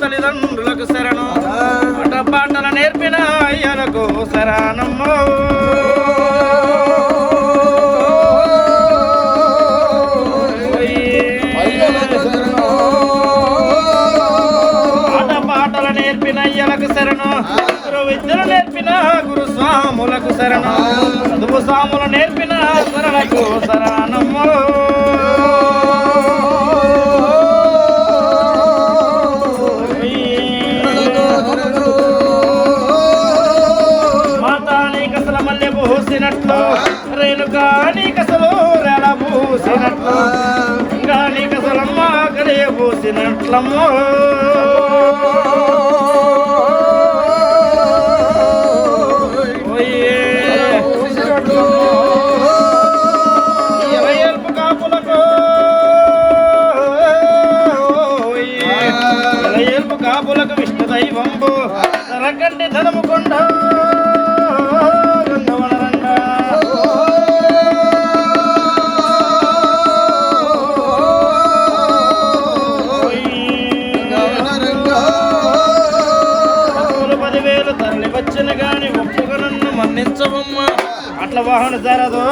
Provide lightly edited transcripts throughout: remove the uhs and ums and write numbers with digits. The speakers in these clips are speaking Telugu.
తల్లిదండ్రులకు శరణు పాటల నేర్పిన అయ్యలకు శరణమ్మో పాటల నేర్పిన అయ్యలకు శరణు విద్యలు నేర్పిన గురు స్వాములకు శరణు చదువు స్వాములు నేర్పిన శరణకు శరణమ్మో రేణుకా నీకసలు రెల పూసినట్లు ఇంకా నీకసలమ్మ కడే పూసినట్లమ్మో ఎలయల్పు కాపులకు ఎలయల్పు కాపులకు విష్ణు దైవంబు తరకండి ధనము కొండ వచ్చిన గాని ఒప్పుగా నన్ను మన్నించవమ్మా అట్లా వాహన జరదో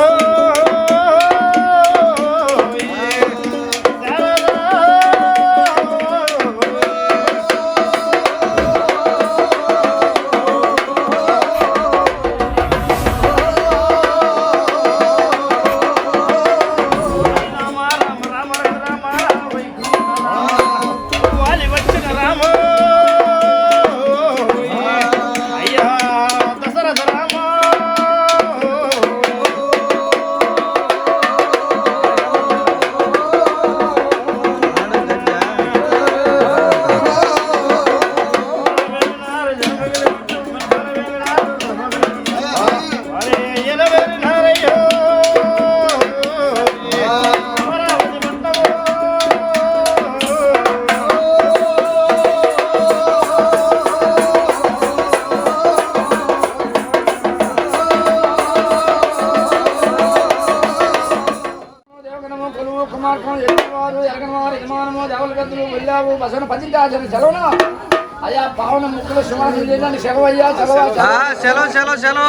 అయ్యా పావన ముక్కులు సుమాసం చేయండి సెలవయ్యా సెలవు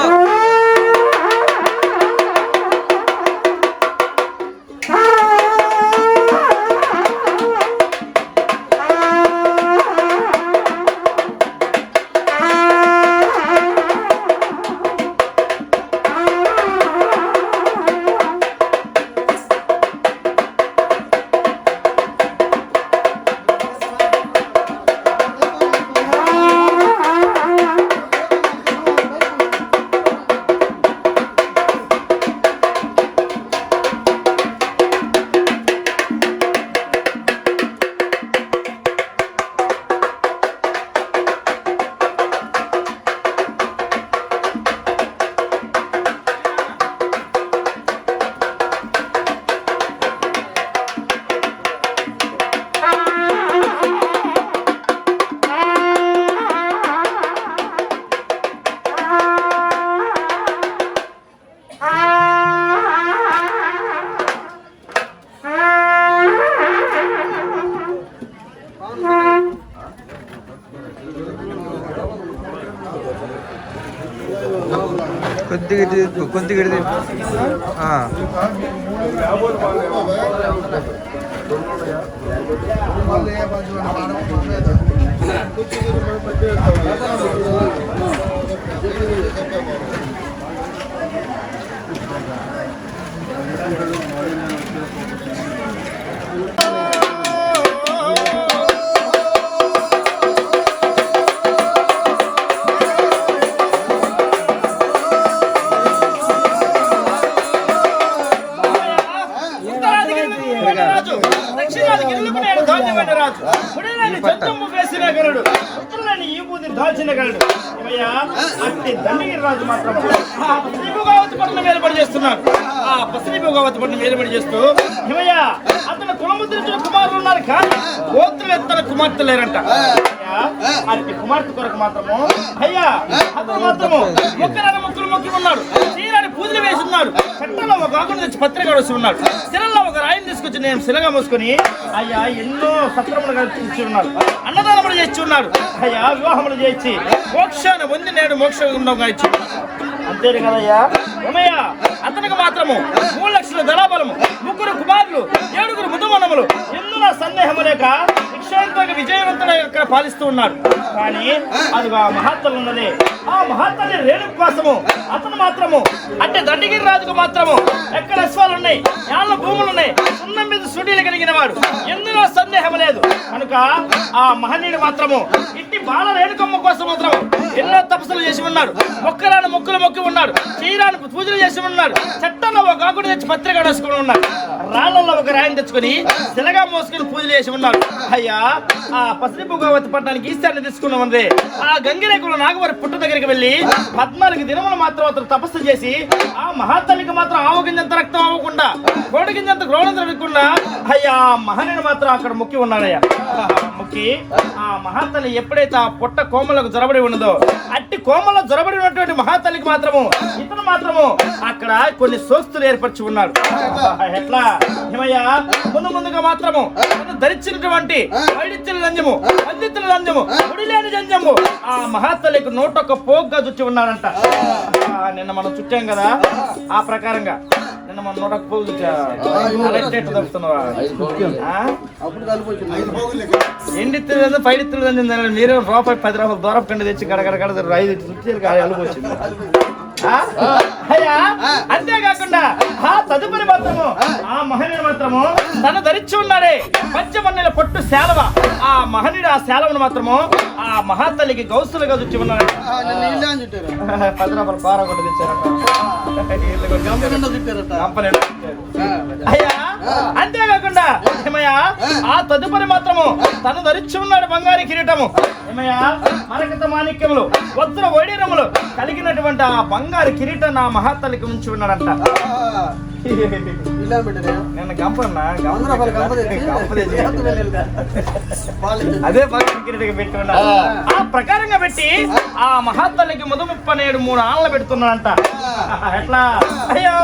కొద్దిగా రాజు దక్షిణాది గిరులకు నేను ధాన్యమైన రాజు పుడిలేని చంద్రము వేసిన గరుడు ఉత్తరాన్ని ఈ బూదిని దాల్చిన గరుడు ఇవయ్యా అట్టి దండగిరి రాజు మాత్రం పసిడి భోగావతి పట్టణం ఏర్పాటు చేస్తున్నాడు. ఆ పసిడి భోగావతి పట్టణం ఏర్పాటు చేస్తూ ఇవయ్యా అతను కులముద్రించిన కుమారులు ఉన్నారు కానీ గోత్రవేత్తల కుమార్తె లేరంట. అట్టి కుమార్తె కొరకు మాత్రము అయ్యా అతను మాత్రము ముక్కలు మొక్కి ఉన్నాడు. చీరాని పూజలు వేసి ఉన్నాడు. చట్టంలో ఒక ఆకును తెచ్చి పత్రిక వేసి ఉన్నాడు. శిలలో ఒక రాయిని తీసుకొచ్చి నేను శిలగా మోసుకొని అయ్యా ఎన్నో సత్రములు కలిసి ఉన్నాడు. అన్నదానములు చేసి ఉన్నాడు. అయ్యా వివాహములు చేసి మోక్షాన్ని పొంది నేడు మోక్షంగా ఇచ్చి అంతేనే కదయ్యా ఉమయ్య అతనికి మాత్రము 3 లక్షల ధనాబలము 3 కుమారులు 7 ముదుమనములు ఎందున సందేహము లేక నిక్షేపంగా విజయవంతుడు ఇక్కడ పాలిస్తూ ఉన్నాడు. కానీ అది ఆ మహాత్ములు ఉన్నది. ఆ మహాత్ముని రేణుకు కోసము అతను మాత్రము అంటే దండగిరి రాజుకు మాత్రము ఎక్కడ అశ్వాలు ఉన్నాయి, యాళ్ళ భూములు ఉన్నాయి, సున్నం మీద సుడీలు కలిగిన వాడు ఎందులో సందేహం లేదు కనుక ఆ మహనీయుడు మాత్రము ఇట్టి బాల రేణుకమ్మ కోసం మాత్రం ఎన్నో తపస్సులు చేసి ఉన్నాడు. మొక్కులు మొక్కి ఉన్నాడు. చీరాను పూజలు చేసి ఉన్నాడు. చట్టంలో ఒక ఆకుడు తెచ్చి పత్రిక వేసుకుని ఉన్నాడు. రాళ్లలో ఒక రాయిని తెచ్చుకొని శిలగా మోసుకుని పూజలు చేసి ఉన్నాడు. అయ్యా ఆ పసిడి భోగావతి పట్టణానికి ఈశాన్య తీసుకున్నామంది. ఆ గంగిరేకుల నాగవారి పుట్ట దగ్గరికి వెళ్ళి 14 దినములు మాత్రం అతను తపస్సు చేసి ఆ మహాతల్లికి మాత్రం ఆవు గింజంత రక్తం అవ్వకుండా కోడి గింజంత గ్రోణం జరగకుండా అయ్యా మహనీయుడు మాత్రం అక్కడ మొక్కి ఉన్నాడయ్యా. మొక్కి ఆ మహాతల్లి ఎప్పుడైతే ఆ పుట్ట కోమలకు జొరబడి ఉన్నదో అట్టి కోమలో జొరబడి ఉన్నటువంటి మహాతల్లికి మాత్రము ఇతను మాత్రము అక్కడ కొన్ని సోస్తులు ఏర్పరిచి ఉన్నాడు. ఎట్లా ఏమయ్యా ముందుగా మాత్రము ధరించినటువంటి వైడిత్యుల లంజము, పండితుల లంజము, గుడిలేని జంజము ఆ మహాతల్లికి 101 పోగ్గా చుట్టి ఉన్నాడంట. నిన్న మనం చుట్టాం కదా ఆ ప్రకారంగా నిన్న మనం 101 పోగు చుట్టావా ఎండిత్తులు పైడిత్తులు లంజం మీరే రూపాయి 10 రూపాయలు దూరం కండి తెచ్చి గడగడ 5 చుట్టారు అలుపు వచ్చింది. అంతేకాకుండా ఆ తదుపరి మాత్రము ఆ మహనీయుడు మాత్రము తను ధరించి ఉన్నాడే పంచమన్నెల పొట్టు శాలవ. ఆ మహనీయుడు ఆ శాలవను మాత్రము ఆ మహాతల్లికి గౌసులుగా చుట్టి ఉన్నాడు. 10 రూపాయలు పార కూడా తెచ్చారు. అయ్యా అంతేకాకుండా ఏమయ్యా ఆ తదుపరి మాత్రము తను ధరించి ఉన్నాడు బంగారు కిరీటము. ఏమయ్యా మరకత మాణిక్యములు వజ్ర వైడూర్యములు కలిగినటువంటి ఆ బంగారు కిరీటం నా మహాతల్లికి ఉంచి ఉన్నాడంట. నేను గంపన్నా అదే బంగారు కిరీటం పెట్టి ఉన్నా. ఆ ప్రకారంగా పెట్టి ఆ మహాతల్లికి 37 ఆళ్ళ పెడుతున్నాడంట. ఎట్లా అయ్యో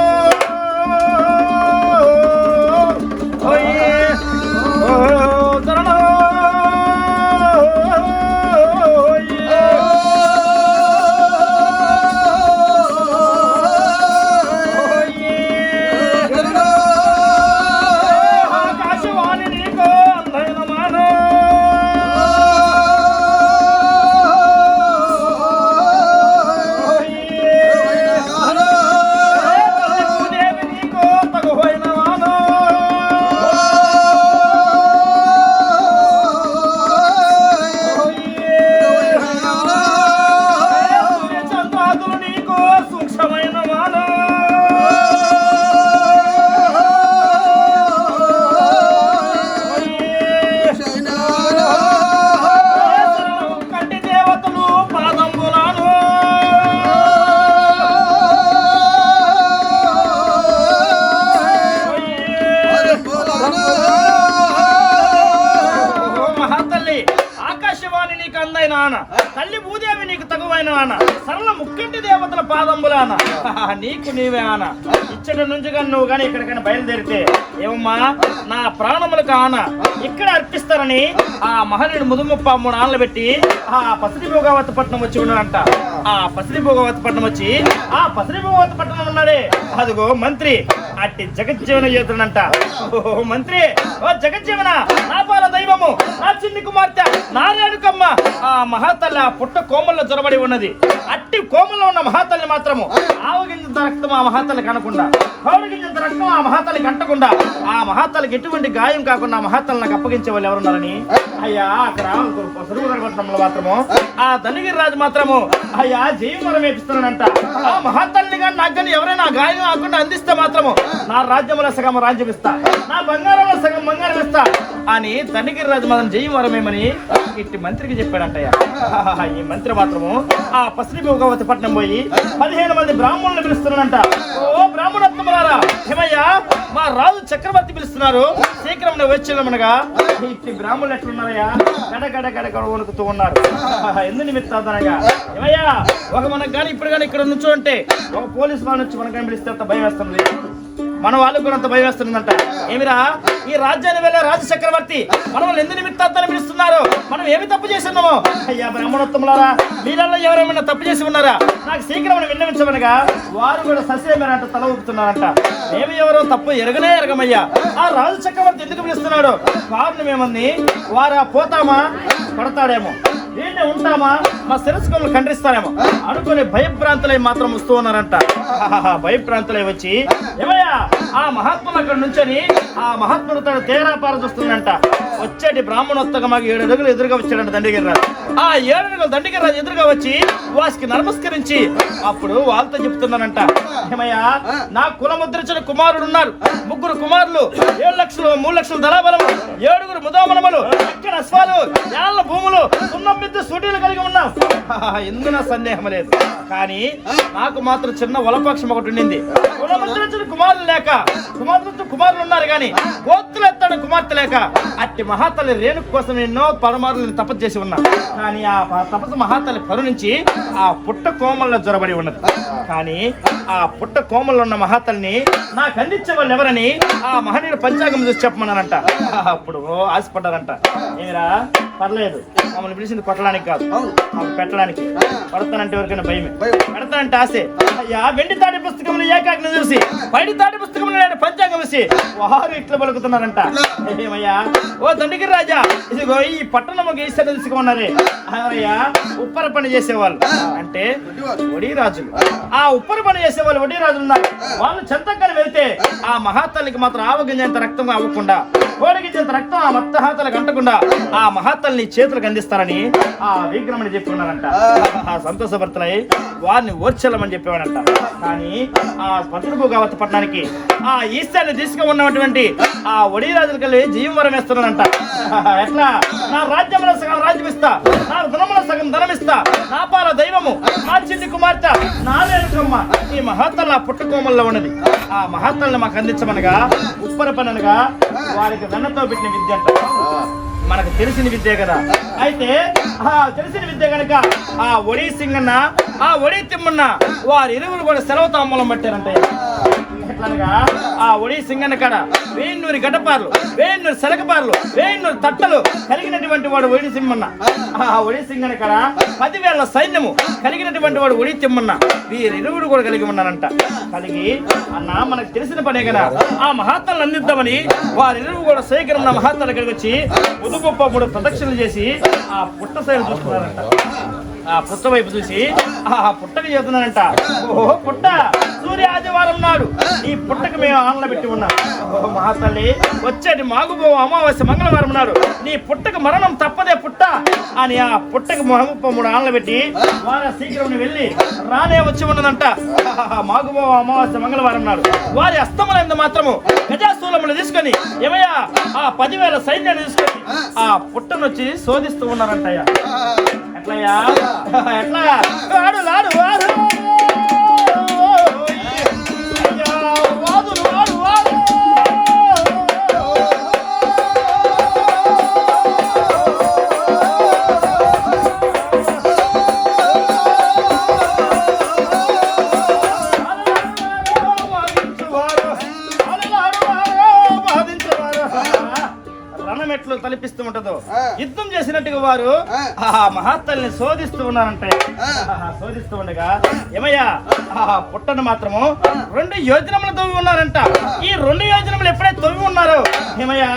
తల్లి భూదేవి నీకు తగువైన ఆన సరళ ముక్కంటి దేవతల పాదంబులాన నీకు నీవే ఆన ఇచ్చటి నుంచి కానీ నువ్వు కానీ ఎక్కడికైనా బయలుదేరితే ఏమమ్మా నా ప్రాణములకు ఆన ఇక్కడ అర్పిస్తారని ఆ మహనీయుడు 33 ఆనలు పెట్టి ఆ పసిడి భోగావతి పట్టణం వచ్చి ఉన్నాడంట. ఆ పసిడి భోగావతి పట్టణం వచ్చి ఆ పసిడి భోగావతి పట్టణం ఉన్నాడే అదిగో మంత్రి అట్టి జగజ్జీవన యోధుడంట. ఓ మంత్రి, ఓ జగజ్జీవన, నా పాల దైవము, నా చిన్ని కుమార్తె నారాయణకమ్మ ఆ మహాతల్లి ఆ పుట్ట కోమల్లో జొరబడి ఉన్నది. అట్టి కోమల్లో ఉన్న మహాతల్లి మాత్రము ఆవగింజంత రక్తం ఆ మహాతల్లికి అనకుండా, పౌడగింజంత రక్తం ఆ మహాతల్లికి అంటకుండా, ఆ మహాతల్లికి ఎటువంటి గాయం కాకుండా ఆ మహాతల్లి నాకు అప్పగించే వాళ్ళు ఎవరున్నారని అయ్యా అక్కడ పట్టణంలో మాత్రము ఆ దండగిరి రాజు మాత్రము అయ్యా జయవరం వేపిస్తున్నాడంట. ఆ మహాతల్లిని కానీ నాకు కానీ ఎవరైనా గాయం కాకుండా అందిస్తే మాత్రము నా రాజ్యంలో సగం రాజ్యం ఇస్తా, నా బంగారంలో సగం బంగారం ఇస్తా అని దండగిరి రాజు మాత్రం జయవరమేమని ఇట్టి మంత్రికి చెప్పాడంటయ్యా. ఈ మంత్రి మాత్రము ఆ పసిడి భోగవతి పట్నం పోయి 15 మంది బ్రాహ్మణులు పిలుస్తున్నాడంట. ఓ బ్రాహ్మణోత్తములారా, ఏమయ్యా మా రాజు చక్రవర్తి పిలుస్తున్నారు, శీఘ్రం వచ్చేమనగా ఇట్టి బ్రాహ్మణులు ఎట్లున్నారయ్యా, గడగడ గడగడ వణుకుతూ ఉన్నారు. ఎందు నిమిత్తాదనగా ఏమయ్యా ఒక మనకు కానీ ఇప్పుడు కానీ ఇక్కడ నుంచో అంటే ఒక పోలీసు వాళ్ళ నుంచి మనకు పిలిస్తే అంత భయం వేస్తుంది, మన వాళ్ళకు కూడా అంత భయం వేస్తుందంట. ఏమిరా ఈ రాజ్యాన్ని వెళ్ళే రాజ చక్రవర్తి మనం ఎందు నిమిత్తాన్ని పిలుస్తున్నారు, మనం ఏమి తప్పు చేస్తున్నామో. అయ్యా బ్రాహ్మణోత్తములారా, మీరల్లో ఎవరేమైనా తప్పు చేసి ఉన్నారా, నాకు శీఘ్రం విన్నవించమనగా వారు కూడా ససేమేనంట తల ఊపుతున్నారంట. మేము ఎవరో తప్పు ఎరగమయ్యా, ఆ రాజు చక్రవర్తి ఎందుకు పిలుస్తున్నాడు, కారణం ఏమంది, వారు పోతామా పడతాడేమో, వీళ్ళే ఉంటామా మా శిరస్సులను ఖండిస్తారేమో అనుకుని భయభ్రాంతులై మాత్రం వస్తూ ఉన్నారంట. భయభ్రాంతులై వచ్చి ఏమయ్యా ఆ మహాత్ములు అక్కడ నుంచని ఆ మహాత్ముడు తన తేరాపార చూస్తుందంట. వచ్చేటి బ్రాహ్మణోత్తగా మాకు 7 అడుగులు ఎదురుగా వచ్చాడంట దండగిరి రాజు. ఆ 7 అడుగులు దండగిరి రాజు ఎదురుగా వచ్చి వారికి నమస్కరించి అప్పుడు వాళ్ళతో చెప్తున్నానంట, ఏమయ్యా నా కులముద్రించిన కుమారుడు ఉన్నారు, 3 కుమారులు, 7 లక్షలు 3 లక్షల ధనాబలము, 7 ముదామనములు, ఎక్కడ అశ్వాలు, ఏళ్ల భూములు, సున్నం బిద్దు సూటీలు కలిగి ఉన్నాం. ఎందున సందేహం లేదు, కానీ నాకు మాత్రం చిన్న వలపక్షం ఒకటి ఉండింది. కులముద్రించిన కుమారులు లేక కుమారులు ఉన్నారు కానీ గోత్రులు ఎత్తాడు కుమార్తె లేక అట్టి మహాతల్లి రేణుకు కోసం ఎన్నో పరమారులను తపస్సు చేసి ఉన్నా, కానీ ఆ తపస్సు మహాతల్లి కరుణించి ఆ పుట్ట కోమల్లో జ్వరబడి ఉన్నది. కానీ ఆ పుట్ట కోమల్లో ఉన్న మహాతల్ని నాకు అందించే వాళ్ళు ఎవరని ఆ మహనీయుడు పంచాంగం చూసి చెప్పమన్నానంట. అప్పుడు ఆశపడ్డారంట, ఏమిరా పర్లేదు మమ్మల్ని పిలిచింది కొట్టడానికి కాదు, పెట్టడానికి. పడతానంటే ఎవరికైనా భయమే, పెడతానంటే ఆశే. అయ్యా వెండి తాటి పుస్తకంలో ఏకాగ్ని చూసి పైడి తాటి పుస్తకంలో పంచాంగం చూసి వారు ఇట్లా పలుకుతున్నారంట, ఏమయ్యా ఓ దండగిరి రాజా, ఇదిగో ఈ పట్టణం ఈశ్వర తీసుకున్నారే అయ్యా ఉప్పర పని చేసేవాళ్ళు అంటే వడి రాజులు, ఆ ఉప్పర పని చేసేవాళ్ళు వడి రాజులు ఉన్నారు. వాళ్ళు చెంతక్కని వెళ్తే ఆ మహాతల్లికి మాత్రం ఆవగింజంత రక్తం అవ్వకుండా, కోడిగింజంత రక్తం ఆ మత్తహాతలకు అంటకుండా ఆ మహాతల్ని చేతులకు అందిస్తారని ఆ విగ్రహమని చెప్పుకున్నారంట. ఆ సంతోషభర్తలై వారిని ఓర్చెల్లమని చెప్పేవాడంట. కానీ ఆ పట్టుడుభోగావతి పట్టణానికి ఆ ఈశాన్ని తీసుకుని ఉన్నటువంటి ఆ వడి రాజుల కలిగి జీవవరం వేస్తున్నాడంట. ఎట్లా నా రాజ్యంలో సగం రాజ్యం ఇస్తా, నా ధనములో సగం ధనం ఇస్తా, నా పాల దైవము నా చిన్ని కుమార్తె నా రేణుకమ్మ ఈ మహాతల్లి ఆ పుట్టకోమల్లో ఉన్నది, ఆ మహాతల్ని మాకు అందించమనగా ఉప్పర పననగా వారికి దండతో పెట్టిన విద్య అంట. మనకు తెలిసిన విద్య కదా, అయితే ఆ తెలిసిన విద్య కనుక ఆ ఒడి సింగన్న ఆ ఒడి తిమ్మన్న వారి ఇరువురు కూడా సెలవు తాంబూలం పట్టారంట. ఎట్లనగా ఆ ఒడి సింగన్న కాడ 1000 గడ్డపార్లు, 1000 సెలకపార్లు, 1000 తట్టలు కలిగినటువంటి వాడు ఒడి సింహన్న. ఆ ఒడి సింగన్న కాడ 10,000 సైన్యము కలిగినటువంటి వాడు ఒడి తిమ్మన్న. వీరిరువురు కూడా కలిగి ఉన్నారంట. కలిగి అన్న మనకు తెలిసిన పనే కదా, ఆ మహాత్మలను అందిద్దామని వారిరువు కూడా శేఖరం మహాత్మల కలిగి వచ్చి ఉదుగొప్ప 3 ప్రదక్షిణలు చేసి ఆ పుట్ట సైలు చూస్తున్నారంట. ఆ పుట్ట వైపు చూసి ఆ పుట్టకు చేస్తున్నారంట, ఓహో పుట్ట సూర్య ఆదివారం నాడు ఈ పుట్టకు మేము ఆనలు పెట్టి ఉన్నాం. ఓహో మహాతల్లి వచ్చేటి మాగుబో అమావాస్య మంగళవారం నాడు నీ పుట్టకు మరణం తప్పదే పుట్ట అని ఆ పుట్టకు 3 ఆనలు పెట్టి వారి శీఘ్రం వెళ్ళి రానే వచ్చి ఉన్నదంట. మాగుబో అమావాస్య మంగళవారం నాడు వారి అస్తమలందు మాత్రము గజాశూలములు తీసుకొని ఏమయ్యా ఆ 10,000 సైన్యాన్ని తీసుకొని ఆ పుట్టను వచ్చి శోధిస్తూ ఉన్నారంటయ్యా. ఎట్లయ్యా ఎట్లా వాడు లాడు వాడు వాదులు వాడు వాడు రణమెట్లు తలపిస్తూ ఉంటదో యుద్ధం చేసినట్టుగా వారు ఆ మహాత్తల్ని శోధిస్తూ ఉన్నారంటే. శోధిస్తూ ఉండగా ఏమయ్యా ఆ పుట్టను మాత్రము 2 యోజనములు తవ్వి ఉన్నారంట. ఈ 2 యోజనములు ఎప్పుడైతే తవ్వి ఉన్నారో ఏమయ్యా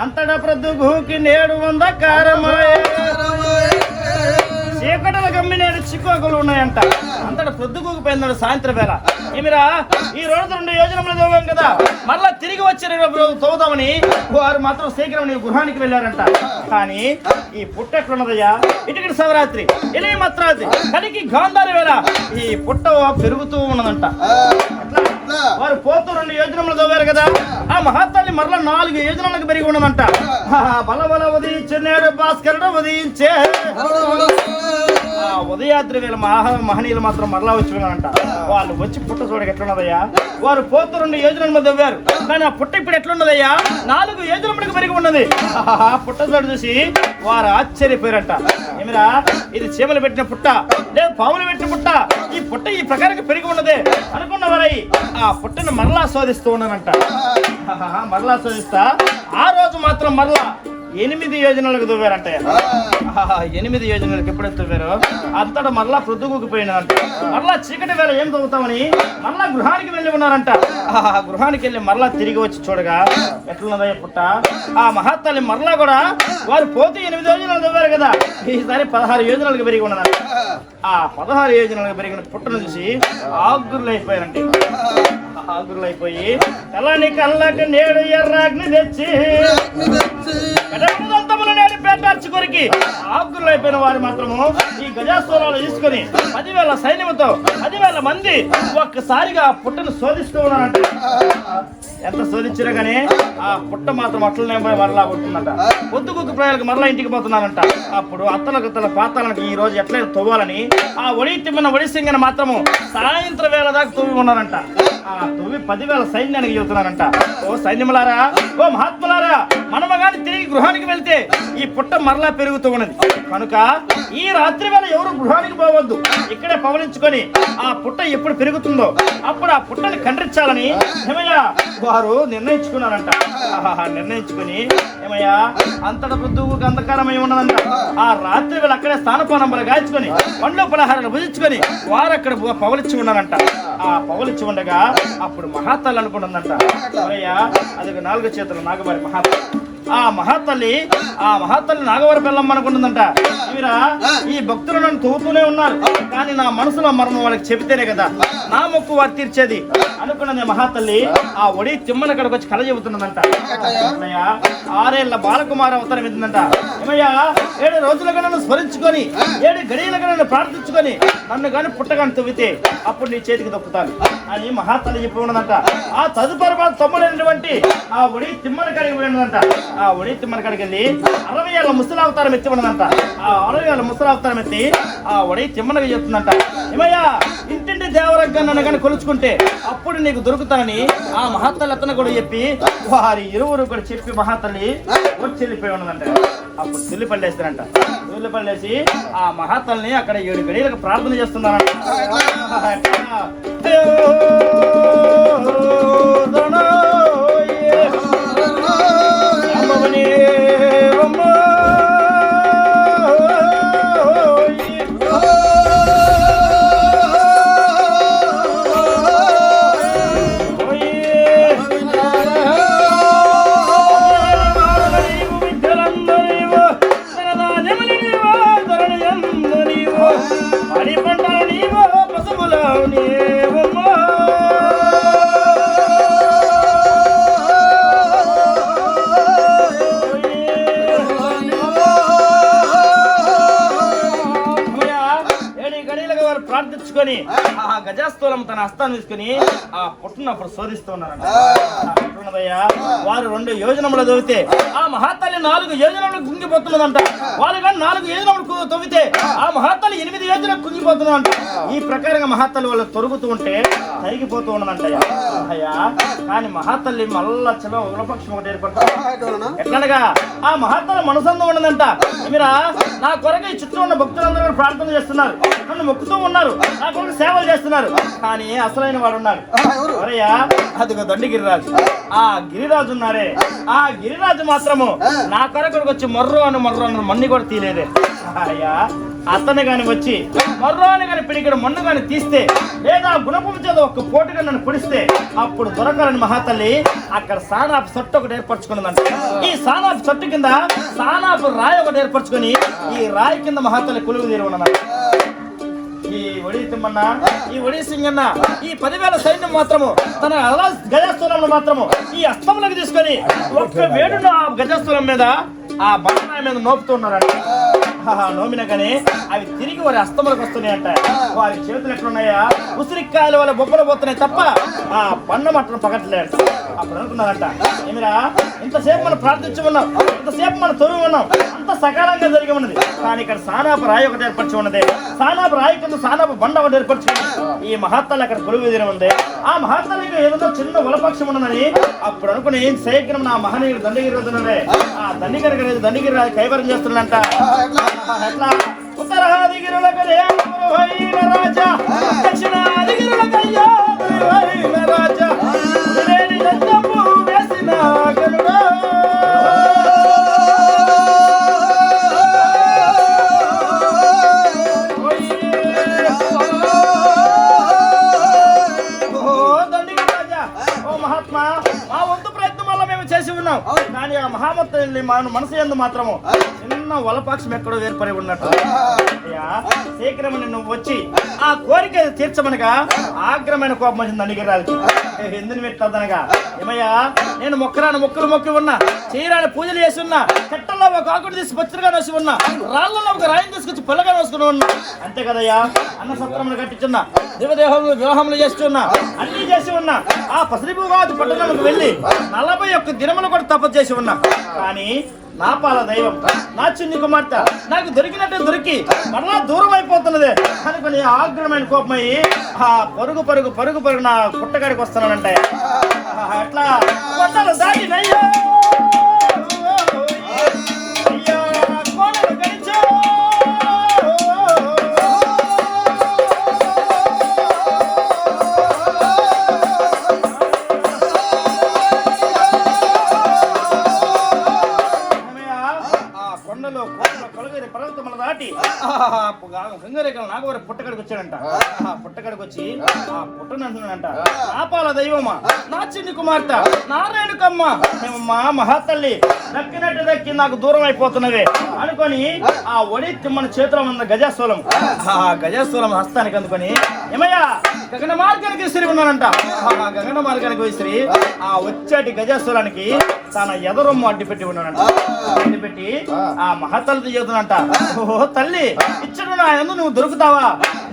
అంతటా ప్రొద్దుగూకి 700 కారమాయ చీకటల గమ్మినేడు చిక్కువకులు ఉన్నాయంట. అంతటా ప్రొద్దుగూకి పోయిందాడు సాయంత్రం వేళ. ఏమిరా ఈ రోజు 2 యోజనములు తవ్వాం కదా, మరలా తిరిగి వచ్చి తవ్వుదామని వారు మాత్రం శీఘ్రం నీ గృహానికి వెళ్ళారంట. కానీ ఈ పుట్ట ఎట్లున్నదయ్యా, ఇటుకటి శివరాత్రి ఇలే మత్రాత్రి కలికి గాంధారి వేళ ఈ పుట్ట పెరుగుతూ ఉన్నదంట. వారు పోతూ 2 యోజనములు తవ్వారు కదా, ఆ మహాత్మాన్ని మరలా 4 యోజనలకు పెరిగి ఉన్నదంట. బల బల ఉదయించాడు భాస్కరుడు ఉదయించే ఉదయాద్రి వేళ మహనీయులు మాత్రం మరలా వచ్చి ఉన్నారంట. వాళ్ళు వచ్చి పుట్ట చూడక ఎట్లున్నదయ్యా, వారు పోతూ 2 యోజనలు తవ్వారు కానీ ఆ పుట్ట ఇప్పుడు ఎట్లున్నదయ్యా, 4 యోజనములకు పెరిగి ఉన్నది. పుట్ట చోటు చూసి వారు ఆశ్చర్యపోయారంట. ఏమిరా ఇది చీమలు పెట్టిన పుట్ట లేదు పాములు పెట్టిన పుట్ట, ఈ పుట్ట ఈ ప్రకారంగా పెరిగి ఉన్నదే అనుకున్న వారై ఆ పుట్టను మరలా శోధిస్తూ ఉన్నానంట. మరలా శోధిస్తా ఆ రోజు మాత్రం మరలా 8 యోజనలకు తవ్వారంట. 8 యోజనలకు ఎప్పుడైతే తవ్వారో అంతటా మరలా ప్రొద్దుగుపోయినారంట. మరలా చీకటి వేళ ఏం తవ్వుతామని మరలా గృహానికి వెళ్ళి ఉన్నారంట. గృహానికి వెళ్ళి మరలా తిరిగి వచ్చి చూడగా ఎట్లున్నదయ్య పుట్ట. ఆ మహాతల్లి మరలా కూడా వారు పోతే 8 యోజనలు తవ్వారు కదా, ఈసారి 16 యోజనలకు పెరిగి ఉన్నదంట. ఆ 16 యోజనలకు పెరిగిన పుట్టను చూసి ఆగురులు అయిపోయారంటే. ఆగురులు అయిపోయి కళ్ళని కళ్ళకి నేడు ఎర్రాగ్ని తెచ్చి నేడు పేటార్చి కొరికి ఆగురులు అయిపోయిన వారు మాత్రము ఈ గజాస్వరాలు తీసుకుని 10,000 సైన్యంతో 10,000 మంది ఒక్కసారిగా ఆ పుట్టను శోధిస్తూ ఉన్నారంట. ఎంత శోధించినా గానీ ఆ పుట్ట మాత్రం అట్లనే మరలా ఉంటుందంట. పొద్దుగుక్కు ప్రజలకు మరలా ఇంటికి పోతున్నారంట. అప్పుడు అత్తల పాతాలకి ఈ రోజు ఎట్లయినా తవ్వాలని ఆ ఒడి తిమ్మిన ఒడిసింగని మాత్రము సాయంత్రం వేళ దాకా తవ్వి ఉన్నారంట. ఆ తవ్వి 10,000 సైన్యానికి చెబుతున్నారంట. ఓ సైన్యములారా, ఓ మహాత్ములారా, మనమ గాని తిరిగి గృహానికి వెళ్తే ఈ పుట్ట మరలా పెరుగుతూ ఉన్నది కనుక ఈ రాత్రి వేళ ఎవరు గృహానికి పోవద్దు, ఇక్కడే పవలించుకొని ఆ పుట్ట ఎప్పుడు పెరుగుతుందో అప్పుడు ఆ పుట్టని ఖండించాలని ఏమయ్యా వారు నిర్ణయించుకున్నారంట. నిర్ణయించుకుని ఏమయ్యా అంతట పొద్దుకు అంధకారమై ఉన్నదంట. ఆ రాత్రి వేళ అక్కడే స్థానపానంబలు గాల్చుకొని పండ్లు పలహారాలు భుజించుకొని వారు అక్కడ పవలించి ఉన్నారంట. ఆ పవలించి ఉండగా అప్పుడు మహాతల్లి అనుకుంటుందంట, అయ్యా అది 4 చేతులు నాగవారి మహాతల్లి. ఆ మహాతల్లి నాగవారి పిల్లమ్మ అనుకుంటుందంట. ఇవిరా ఈ భక్తులు నన్ను తవ్వుతూనే ఉన్నారు కానీ నా మనసులో మర్మం వాళ్ళకి చెబితేనే కదా నా మొక్కు వారు తీర్చేది అనుకున్నది మహాతల్లి. ఆ ఒడి తిమ్మని అక్కడికి వచ్చి కళ చెబుతున్నదంట. 6 ఏళ్ల బాలకుమార అవతారం ఎత్తిందంట. ఏమయ్యా 7 రోజులుగా నన్ను స్మరించుకొని 7 గడియలుగా నన్ను ప్రార్థించుకొని నన్ను కానీ పుట్టగాని తవ్వితే అప్పుడు నీ చేతికి దొక్కుతాను అని మహాతల్లి చెప్పి ఉన్నదంట. ఆ తదుపరి తమ్ముడైనటువంటి ఆ ఒడి తిమ్మని కడిగి పోయినదంట. ఆ ఒడి తిమ్మని కడిగి వెళ్ళి 60 ఏళ్ల ముసలి అవతారం ఎత్తి ఉన్నదంట. ఆ 60 ఏళ్ల ముసలి అవతారం ఎత్తి ఆ ఒడి తిమ్మనగా చెప్తుందంట. ఏమయ్యా ఇంటింటి దేవరగ్గా నన్ను కానీ కొలుచుకుంటే అప్పుడు నీకు దొరుకుతానని ఆ మహాతల్లి అతను కూడా చెప్పి వారి ఇరువురు కూడా చెప్పి మహాతల్లి వచ్చి వెళ్ళిపోయి ఉన్నదంట. అప్పుడు తుల్లిపల్లేస్తారంట. తుల్లిపల్లేసి ఆ మహాతల్ని అక్కడ 7 గడియలకు ప్రార్థన చేస్తున్నారంట. ప్రార్థించుకొని ఆ గజాస్థూలం తన హస్తాన్ని తీసుకుని ఆ పుట్టినప్పుడు శోధిస్తూ ఉన్నారంట. వారు 2 యోజనములు తవ్వితే ఆ మహాతల్లి 4 యోజనములకు కుంగిపోతున్నదంట. వాళ్ళు కానీ 4 యోజనములు తవ్వితే ఆ మహాతల్లి 8 యోజనలకు కుంగిపోతున్నదంట. ఈ ప్రకారంగా మహాతల్లి వాళ్ళు తొరుగుతూ ఉంటే తరిగిపోతూ ఉన్నదంట. అయ్యా కానీ మహాతల్లి మళ్ళా చిన్న ఉలపక్షం ఒకటి ఏర్పడుతుంది. ఎట్లనగా ఆ మహాతల్లి మనసంలో ఉన్నదంట. మీరా నా కొరకు ఈ చుట్టూ ఉన్న భక్తులందరూ ప్రార్థన చేస్తున్నారు, నన్ను మొక్కుతూ ఉన్నారు, నా కొరకు సేవలు చేస్తున్నారు. కానీ అసలైన వాడు ఉన్నాడు. ఎవరయ్యా? అదిగో దండిగిరిరాజు. ఆ గిరిరాజు ఉన్నారే, ఆ గిరిరాజు మాత్రము నా కొరకు వచ్చి మొర్రు అని మన్ని కూడా తీయలేదే. అయ్యా అతను గాని వచ్చి మొర్రు అని కానీ పిడికిన మన్ను గాని తీస్తే లేదా గుణపం చేత ఒక్క పోటుగా నన్ను పొడిస్తే అప్పుడు దొరకాలని మహాతల్లి అక్కడ సానాపు సొట్టు ఒకటి ఏర్పరచుకున్నదంట. ఈ సానాపు సొట్టు కింద సానాపు రాయి ఒకటి ఏర్పరచుకొని ఈ రాయి కింద మహాతల్లి కొలువు తీరి ఉన్నదంట. ఈ ఒడి తిమ్మన్న, ఈ ఒడి సింగన్న ఈ 10,000 సైన్యం మాత్రము తన గజస్థూలంలో మాత్రము ఈ అస్తములకు తీసుకొని ఒక్క వేడును ఆ గజస్థూలం మీద ఆ బండరాయి మీద నోపుతున్నారంట. నోమిన కానీ అవి తిరిగి వారి అస్తములకు వస్తున్నాయి అంట. వారి చేతులు ఎట్లున్నాయా ఉసిరికాయల వల్ల బొబ్బలు పోతున్నాయి తప్ప ఆ బండ మట్టను పగట్లేదు. అప్పుడు అనుకున్నారంట, ఏమిరా ఇంతసేపు మనం ప్రార్థించి ఉన్నాం, ఇంతసేపు మనం తొలిగి ఉన్నాం, అంత సకాలంగా జరిగి ఉన్నది. కానీ ఇక్కడ సానాపు రాయి ఒకటి ఏర్పరిచి ఉన్నది. సానాపు రాయి కింద సానాపు బండ ఒకటి ఏర్పరిచి ఈ మహాత్మలు అక్కడ కొలువు తీరి ఉంది. ఆ మహాత్మలకు ఏదో చిన్న వలపక్షం ఉన్నదని అప్పుడు అనుకుని ఏం శేఖరం నా మహనీయుడు దండగిరి వద్దున్నదే ఆ దండగిరి కైవరం చేస్తున్నాడంట. ఎట్లా ఉత్తరాదిగిరులకు రాజా, దక్షిణాదిగిరులకు రాజా వేసిన గనుడా చేసి ఉన్నాం. కానీ ఆ మహామత్తల్ని మనసు ఎందు మాత్రము చిన్న వలపాక్షం ఎక్కడో ఏర్పడి ఉన్నట్టు. శీఘ్రమని నువ్వు వచ్చి ఆ కోరిక తీర్చమనగా ఆగ్రమైన కోపం వచ్చింది దండిగిరాలకి. ఎందుకు పెట్టదనగా, ఏమయ్యా నేను మొక్కలు మొక్కి ఉన్నా, చేయరాని పూజలు చేసి ఉన్నా, చెట్టల్లో ఒక ఆకుడు తీసి పచ్చడిగా వేసి ఉన్నా, రాళ్ళలో ఒక రాయిని తీసుకొచ్చి పొల్లగా వేసుకుని ఉన్నా, అంతే కదయ్యా. అన్న సత్రములు కట్టించున్నా, దేవదేహములు వివాహములు చేస్తున్నా, అన్ని చేసి ఉన్నా. ఆ పసిరిభూగాది పట్టణంలోకి వెళ్ళి 41 దినములు కూడా తపస్సు చేసి ఉన్నా. కానీ నా పాల దైవం, నా చిన్ని కుమార్తె నాకు దొరికినట్టే దొరికి మరలా దూరం అయిపోతున్నదే అనుకుని ఆగ్రహమైన కోపమయ్యి ఆ పరుగు నా పుట్టగాడికి వస్తున్నానంటే అట్లా కొట్టలు దాటి నయ్యో గంగరేఖలు నాగవర పుట్టకడికి వచ్చాడంట. పుట్టకడికి వచ్చి ఆ పుట్టను అంటున్నాడంట, నా పాల దైవమా, నా చిన్ని కుమార్తె, నా రేణుకమ్మ, మా మహాతల్లి దక్కి నాకు దూరం అయిపోతున్నవే అనుకొని ఆ ఒడి తిమ్మని చేతిలో ఉన్న గజస్థూలం, ఆ గజస్థూలం హస్తానికి అందుకొని ఏమయ్యా గగన మార్గానికి విసిరి ఉన్నానంట. ఆ గగన మార్గానికి విసిరి ఆ వచ్చేటి గజస్థూలానికి తన ఎదరొమ్మ అడ్డుపెట్టి ఉన్నాడంట. అడ్డుపెట్టి ఆ మహాతల్లి చెబుతున్నంట, ఓ తల్లి ఇచ్చడు నా ఎందు నువ్వు దొరుకుతావా,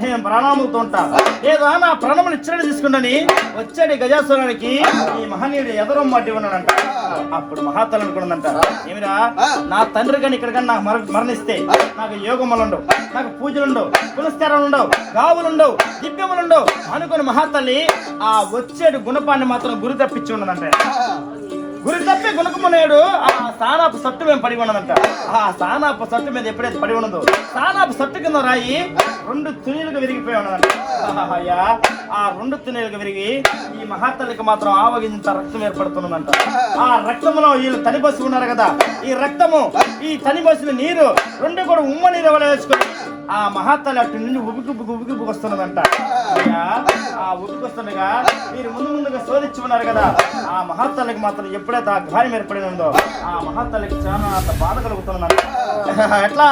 నేను ప్రాణాములతో ఉంటా, లేదా నా ప్రాణములు ఇచ్చడి తీసుకుంటని వచ్చేటి గజాసురానికి ఈ మహనీయుడు ఎదరొమ్మ అడ్డి ఉన్నాడంట. అప్పుడు మహాతల్లి అనుకున్నదంట, ఏమిరా నా తండ్రి కానీ ఇక్కడ కానీ నాకు మరణిస్తే నాకు యోగములుండవు, నాకు పూజలుండవు, పునస్కారాలు ఉండవు, గావులుండవు, దివ్యములుండవు అనుకుని మహాతల్లి ఆ వచ్చేటి గుణపాన్ని మాత్రం గురి తప్పించి ఉన్నదంట. గురి తప్పి గుణకమునేడు ఆ సానాపు సట్టు మేము పడి ఉన్నదంట. ఆ సానాపు సట్టు మీద ఎప్పుడైతే పడి ఉన్నదో సానాపు సట్టు కింద రాయి 2 తునీలుగా విరిగిపోయి ఉన్నదంట. అయ్యా ఆ 2 తునీలుగా విరిగి ఈ మహాతల్లికి మాత్రం ఆవగింత రక్తం ఏర్పడుతున్నదంట. ఆ రక్తములో వీళ్ళు తనిబసి ఉన్నారు కదా, ఈ రక్తము ఈ తనిబసిన నీరు 2 కూడా ఉమ్మ నీరు ఎవరు వేసుకొని ఆ మహాతల్లి అటు నుండి ఉబికి వస్తున్నదంట. ఆ ఉబికొస్తుండగా మీరు ముందుగా శోధించి ఉన్నారు కదా, ఆ మహాతల్లికి మాత్రం ఎప్పుడైతే ఆ గాయం ఏర్పడి ఉందో ఆ మహాతల్లికి చాలా అంత బాధ కలుగుతున్నదంట. ఎట్లా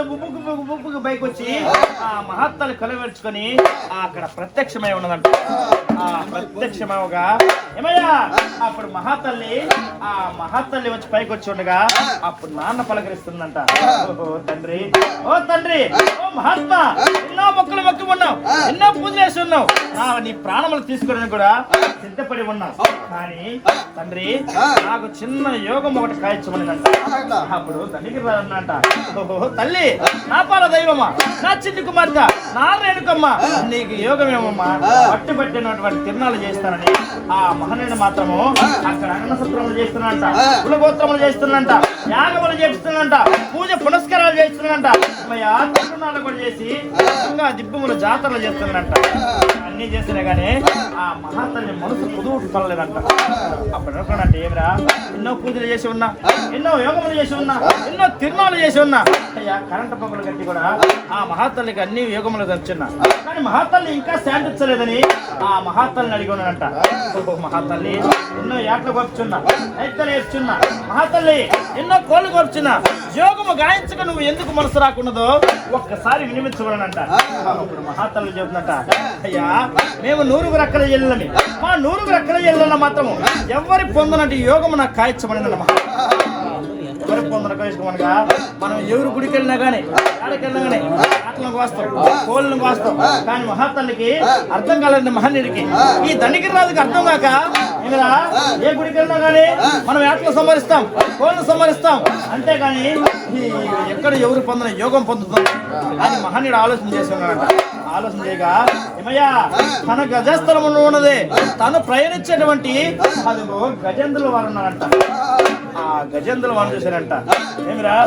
గుబ్బుకు పైకి వచ్చి ఆ మహాత్మలు కలవెరుచుకొని అక్కడ ప్రత్యక్షమై ఉన్నదంట. ఆ ప్రత్యక్షమవగా ఏమయ్యా అప్పుడు మహాతల్లి వచ్చి పైకి వచ్చి ఉండగా అప్పుడు నాన్న పలకరిస్తుందంట. ఓహో తండ్రి, ఓ తండ్రి, ఓ మహాత్మా, ఎన్నో మొక్కలు మొక్కి ఉన్నావు, ఎన్నో పూజలు వేసి ఉన్నావు, నీ ప్రాణములు తీసుకోవడానికి కూడా సిద్ధపడి ఉన్నావు. కానీ తండ్రి నాకు చిన్న యోగం ఒకటి కాయించమనిదంట. అప్పుడు తండ్రికి రాదంట. ఓహో తల్లి, నా పాల దైవమా, నా చిన్ని కుమార్తె, నా రేణుకమ్మ, నీకు యోగం ఏమమ్మా, పట్టినటువంటి తిరునాళ్ళు చేస్తానని ఆ మహనీయుడు మాత్రము అక్కడ అన్నసత్రములు చేస్తున్నాడంట, కులగోత్రములు చేస్తున్నాడంట, యాగములు చేస్తున్నాడంట, పూజ పునస్కారాలు చేస్తున్నాడంట, తిరునాళ్ళు కూడా చేసి ఇంకా దిబ్బములు జాతరలు చేస్తున్నాడంట. అన్ని చేసినా గానీ ఆ మహాతల్లి మనసు కుదువు కలలేదంట. అప్పుడు అనుకున్నాంటే ఏమిరా, ఎన్నో పూజలు చేసి ఉన్నా, ఎన్నో యోగములు చేసి ఉన్నా, ఎన్నో తిరునాళ్ళు చేసి ఉన్నా, అయ్యా కరెంటు పొగలు కట్టి కూడా ఆ మహాతల్లికి అన్ని యోగములు తెచ్చున్నా, కానీ మహాతల్లి ఇంకా శాంతించలేదని ఆ మహాతల్లిని అడిగి ఉన్నాడంట. మహాతల్లి ఎన్నో ఏట్లు గొప్పుచున్నా, ఎత్తలు వేపుచున్నా, మహాతల్లి ఎన్నో కోళ్ళు గొప్పుచున్నా, యోగము గాయించక నువ్వు ఎందుకు మనసు రాకున్నదో ఒక్కసారి వినిపించబడనంట. అప్పుడు మహాతల్లి చెబుతుందంట, అయ్యా మేము 100 రెక్కల ఎల్లని, మా 100 రెక్కల ఎల్లన్న మాత్రము ఎవరి పొందనట్టు యోగము నాకు కాయించబడిందన్నమా. ఎవరి పొందన కాయించుకోమనగా మనం ఎవరు గుడికి వెళ్ళినా కానీ, ఆడకి వెళ్ళినా కానీ ఆటలను కోస్తాం, కోళ్ళను కోస్తాం, కానీ మహాతల్లికి అర్థం కాలేదండి. మహనీయుడికి ఈ దండిగిరిరాజుకి అర్థం కాక ఏమిరా, ఏ గుడికి వెళ్ళినా కానీ మనం ఏటలు సంహరిస్తాం, కోళ్ళను సంహరిస్తాం, అంతేగాని ఎక్కడ ఎవరు పొందిన యోగం పొందుతుంది అని మహనీయుడు ఆలోచన చేసి ఉన్నాడంట. ఆలోచన చేయగా ఏమయ్యా, తన గజస్థలంలో ఉన్నది తను ప్రయాణించేటువంటి అదిగో గజేంద్రుల వారు ఉన్నారంట. ఆ గజేంద్రుల వారు చూశారంట. ఏమిరా,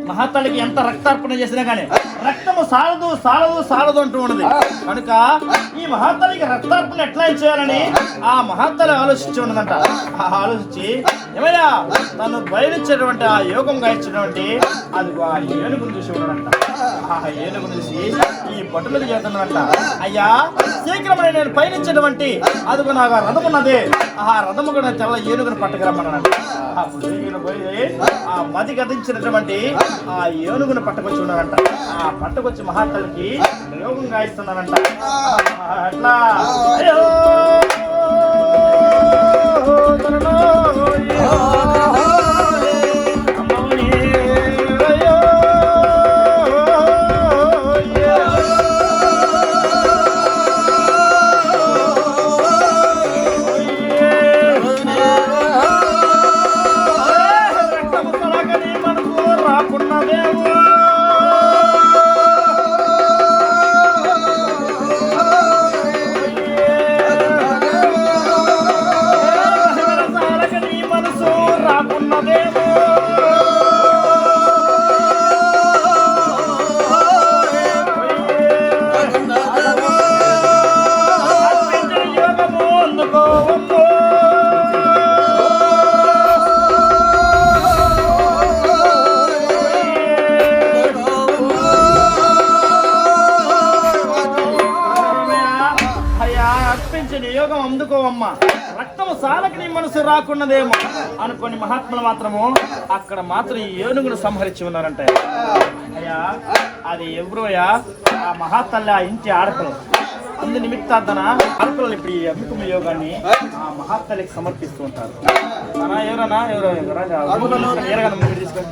మహాతల్లికి ఎంత రక్తార్పణ చేసినా కానీ రక్తము సాలదు సాలదు సాలదు అంటూ ఉన్నది కనుక ఈ మహాతల్లికి రక్తార్పణ ఎట్లా చేయాలని ఆ మహాతల్లి ఆలోచించి ఉన్నదంట. ఆలోచించి ఏమయ్యా తను బయలుచ్చేటువంటి ఆ యోగం గాయించినటువంటి అది ఆ ఏనుగును చూసి ఉన్నాడంట. ఆ ఏనుగును చూసి ఈ భటులకు చేస్తున్నదంట, అయ్యా శీఘ్రమని నేను పయనించినటువంటి అదిగో నాకు రథం ఉన్నది, ఆ రథము కూడా తెల్ల ఏనుగును పట్టుకురమ్మన్నాడంట. ఆ పోయి ఆ మది గతించినటువంటి ఆ ఏనుగును పట్టుకొచ్చి ఉన్నారంట. ఆ పట్టుకొచ్చి మహాతల్లికి యోగం గాయిస్తున్నారంట. అట్లా అయ్యో యోగం అందుకోవమ్మా, రక్తము సాలకి నీ మనసు రాకున్నదేమో అనుకోని మహాత్ములు మాత్రము అక్కడ మాత్రం ఏనుగును సంహరించి ఉన్నారంట. అయ్యా అది ఎవరోయా, ఆ మహాతల్లి ఆ ఇంటి ఆడపిల్ల. అందు నిమిత్తార్థన ఆడపిల్లలు ఇప్పుడు ఈ అభికుమ యోగాన్ని ఆ మహాతల్లికి సమర్పిస్తూ ఉంటారు. ఎవరన్నా ఎరగంద ముగ్గురు తీసుకొని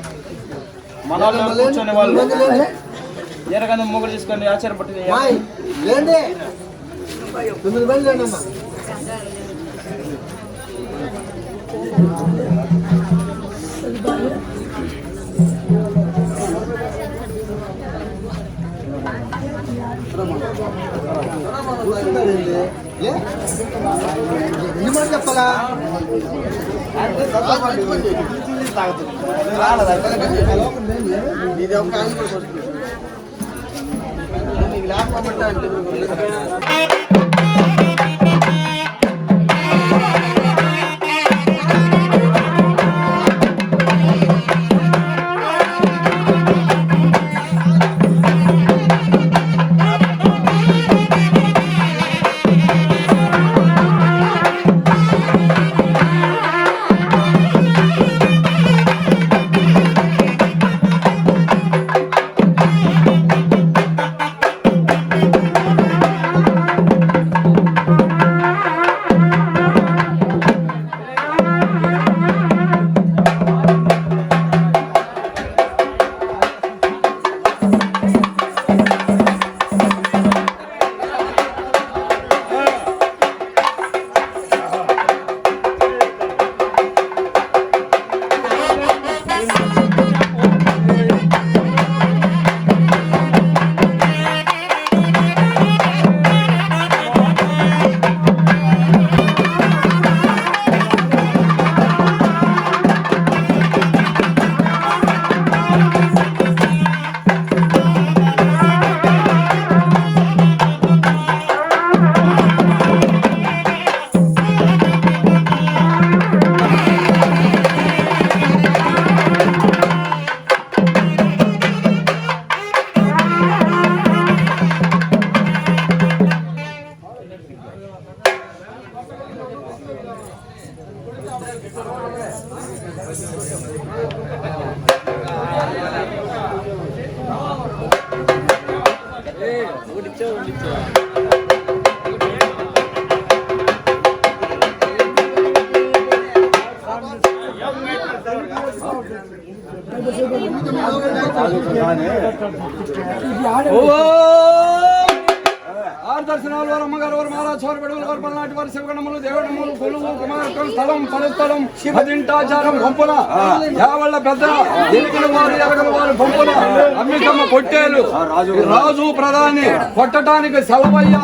మన వాళ్ళు కూర్చొని వాళ్ళు ఎరగంద ముగ్గురు తీసుకొని ఆశ్చర్యపట్టింది. చెప్పాలా దర్శనాలు వారు అమ్మగారు వారు మాలా చోరబెడవలు వారు పల్నాటి వారు శివగణములు దేవగణములు కొలువు కుమారకం స్థలం పరస్థలం శివదింటాచారం పంపున యావళ్ళ పెద్ద ఎలుకల వారు ఎరగల వారు పంపున అమ్మికమ్మ పొట్టేలు రాజు ప్రధాని కొట్టడానికి సెలవయ్యా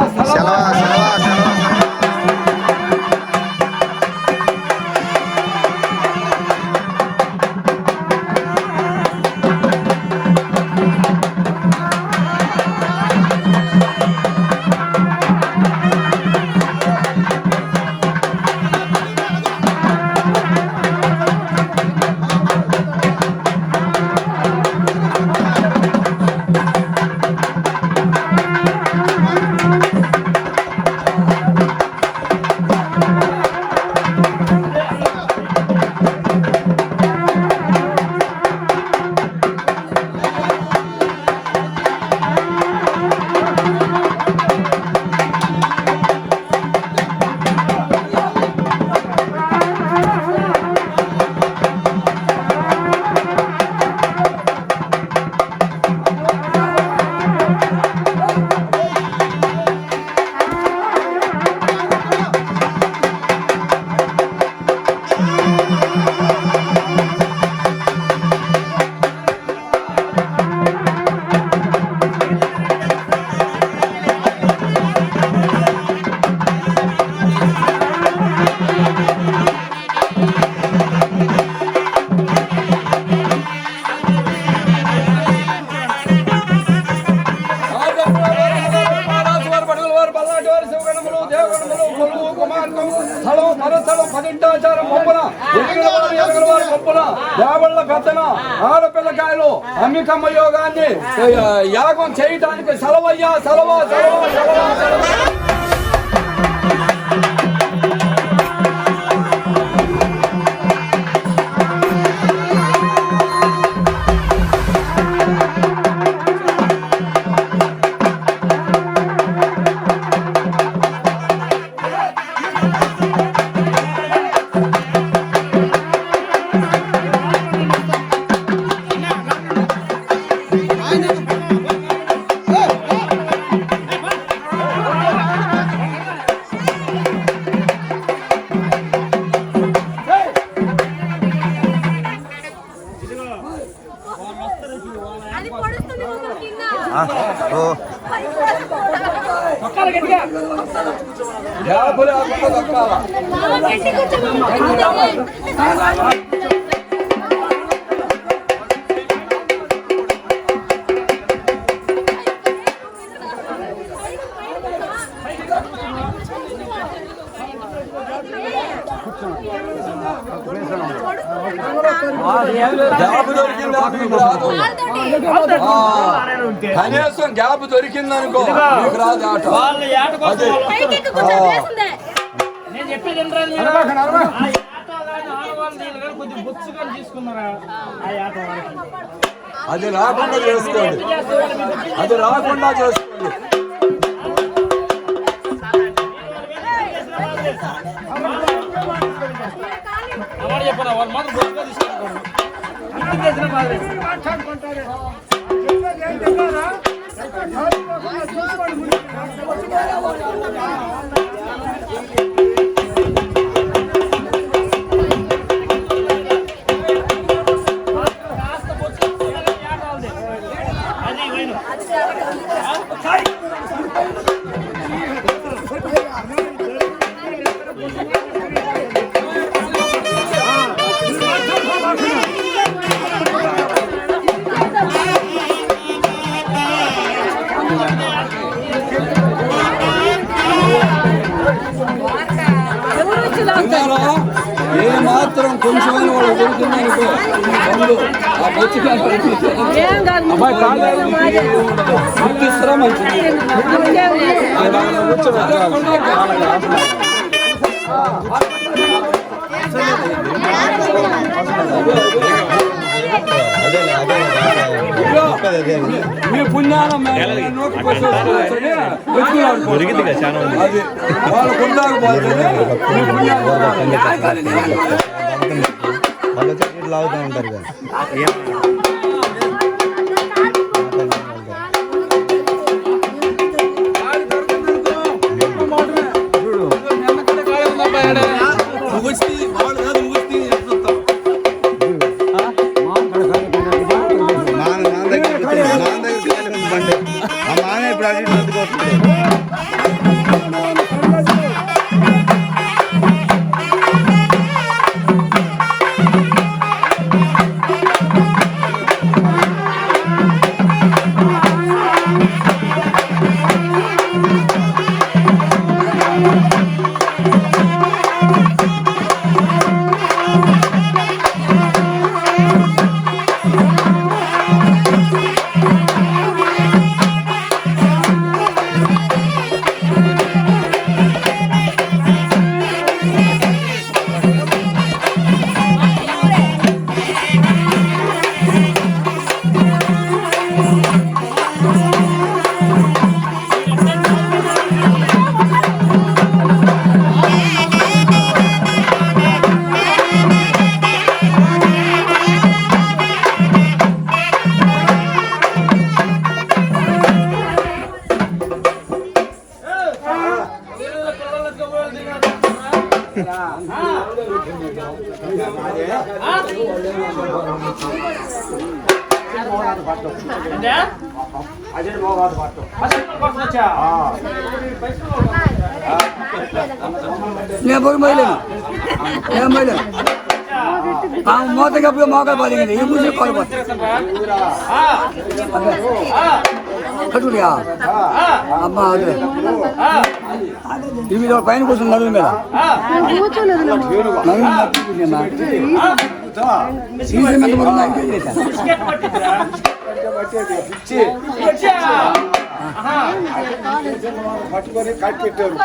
యావళ్ళ పెద్దన ఆడపిల్లకాయలు అమ్మికమ్మ యోగాన్ని యాగం చేయటానికి సెలవయ్యా సెలవా సెలవా సెలవా సెలవా. కనీసం గ్యాప్ దొరికిందనుకో మీకు రాదు ఆట. అది రాకుండా చేసుకోండి, అది రాకుండా చేసుకోండి. ఏ మాత్రం కొంచెం వాళ్ళు దొరుకుతుందనుకో ఆ గుర్తిస్తారా మంచిది. మీ పుణ్యానం అది వాళ్ళ పుణ్యాలు వాళ్ళు లాగుతూ ఉంటారు కదా. ఇప్పుడు అది అందుకోవచ్చు. నేను పోయి మైలేను నేను మైలేను మోతకి అప్పుడు మోకాలు పలిగింది ఈ పూజ కోల్పోతుంది కట్టుడియా అమ్మా అదే ఇవి పైన కూర్చుని నడుము మీద పట్టుకొని కట్టెట్టారు.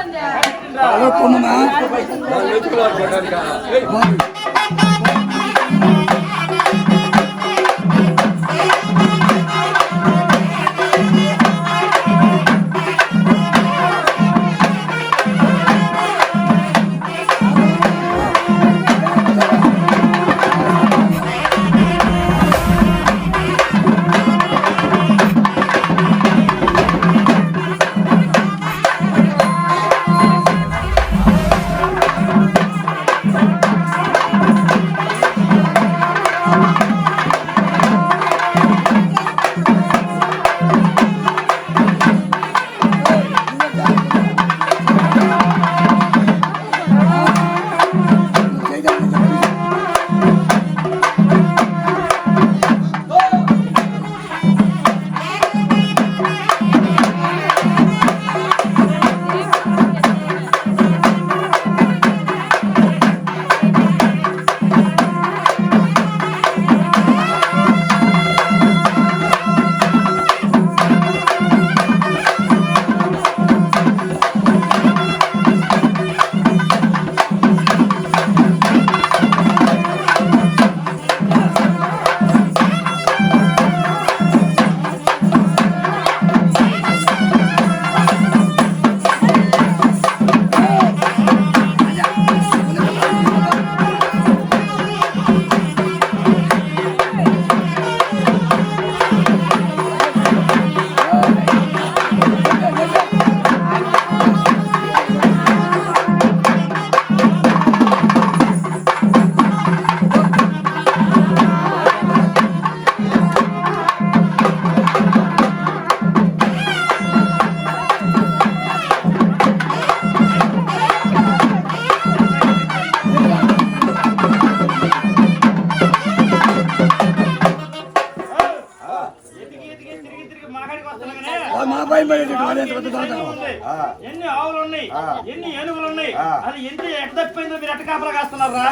ఎన్ని ఆవులు ఉన్నాయి ఎన్ని ఏనుగులు ఉన్నాయి అది ఎంత ఎక్కడ తప్పిపోయిందో మీరు ఎట్ట కాపలా కాస్తున్నారా?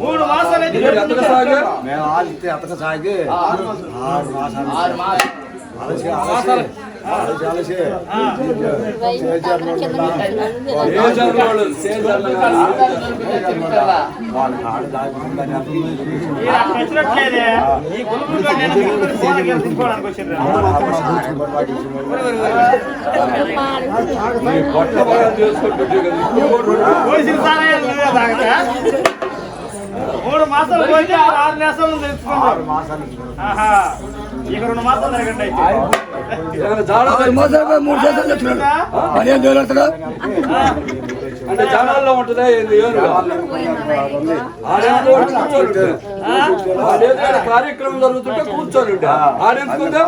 3 మాసాలు అయితే మేము ఆడితే అతక సాగి 6 మాసాలు మూడు మాసాలు పోతే 6 మాసాలు తెలుసుకున్నారు. ఇక 2 మాసాలు జరగండి అయితే 6 మాసాలు 3 సంవత్సరాలు చెప్తున్నాడు. అంటే జనాల్లో ఉంటుందా ఏంది కార్యక్రమం జరుగుతుంటే కూర్చొని ఉంటే ఆడెందుకుందా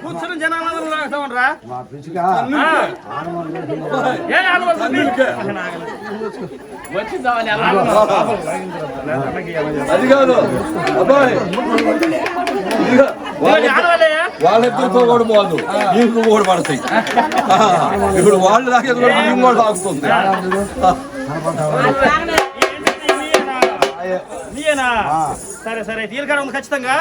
కూర్చుని జనాలందరూ లాగుతామనరా అది కాదు అబ్బాయి వాళ్ళిద్దరితో కూడా పోదు నీకు కూడా పడతాయి ఇప్పుడు వాళ్ళు దాకా మేము కూడా ఆగుతుంది సరే సరే తీరకాడ ఉంది ఖచ్చితంగా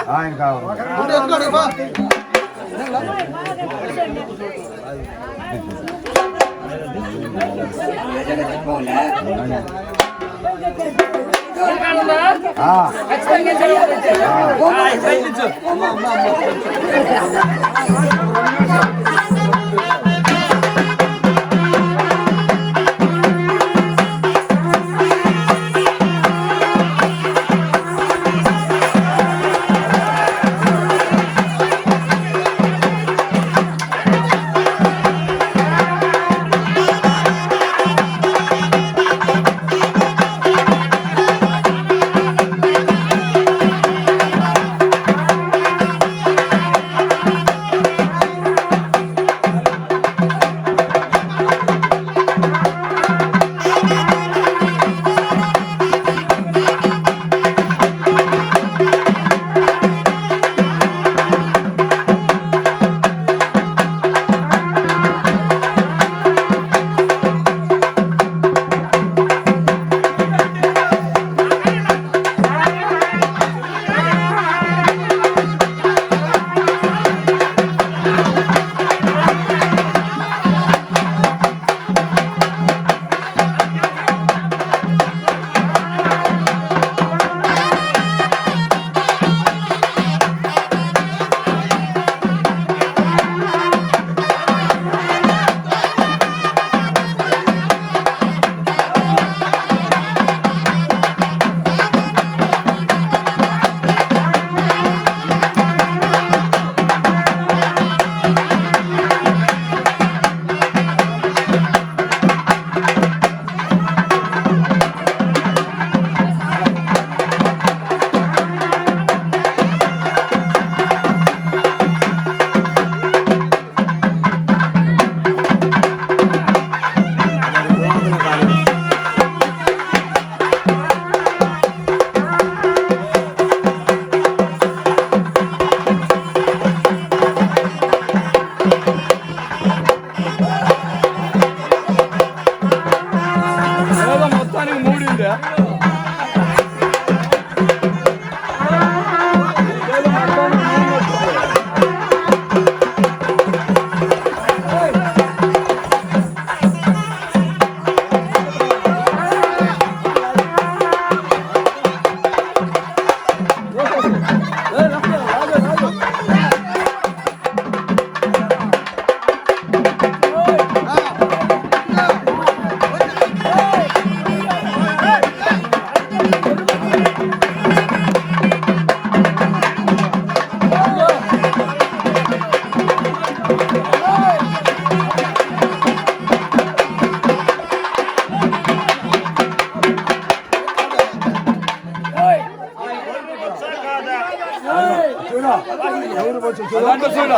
ఎవరు వచ్చి అలాంటి చూడ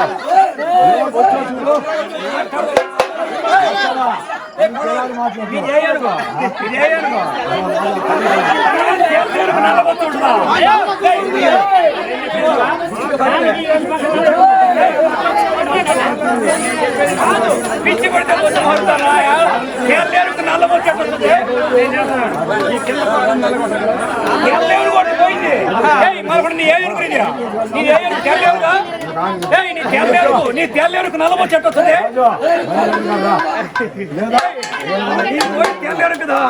ఎవరు వచ్చో చూడు పిచ్చి పడితే నల్ల వచ్చేస్తుంది కూడా పోయింది మరి నీ ఏనుకురా నీ తెల్లేరుగా నీ తెల్లేరుకు నల్ల వచ్చేస్తుంది తెల్లేరు కదా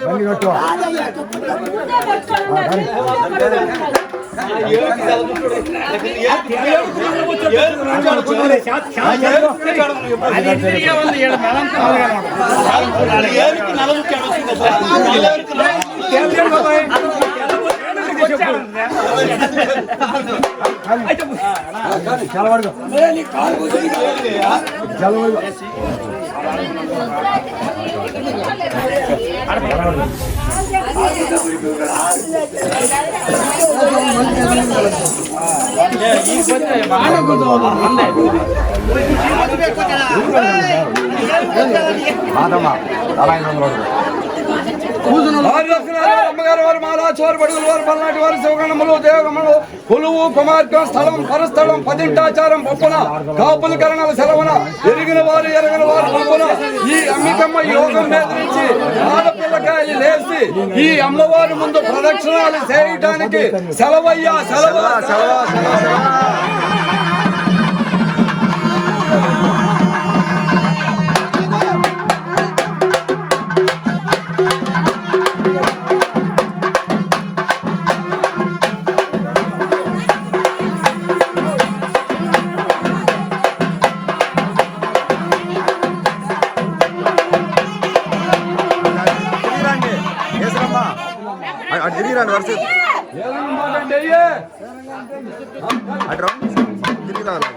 బండి కట్టు అమ్మగారు వారు మాలాచారు బడుగులు వారు పల్నాటి వారు శివగణములు దేవగణములు కొలువు కుమార్తె స్థలం పరస్థలం పదింటాచారం ఒప్పున కాపుల కరణాల సెలవున ఎరిగిన వారు ఎరగిన వారు ఒప్పున ఈ అమ్మికమ్మ యోగం మీద నుంచి ఆడపిల్లకాయలు లేచి ఈ అమ్మవారి ముందు ప్రదక్షిణాలు చేయటానికి సెలవయ్యా సెలవు తిరిగిరండి వరుస అటు తిరిగి రావాలి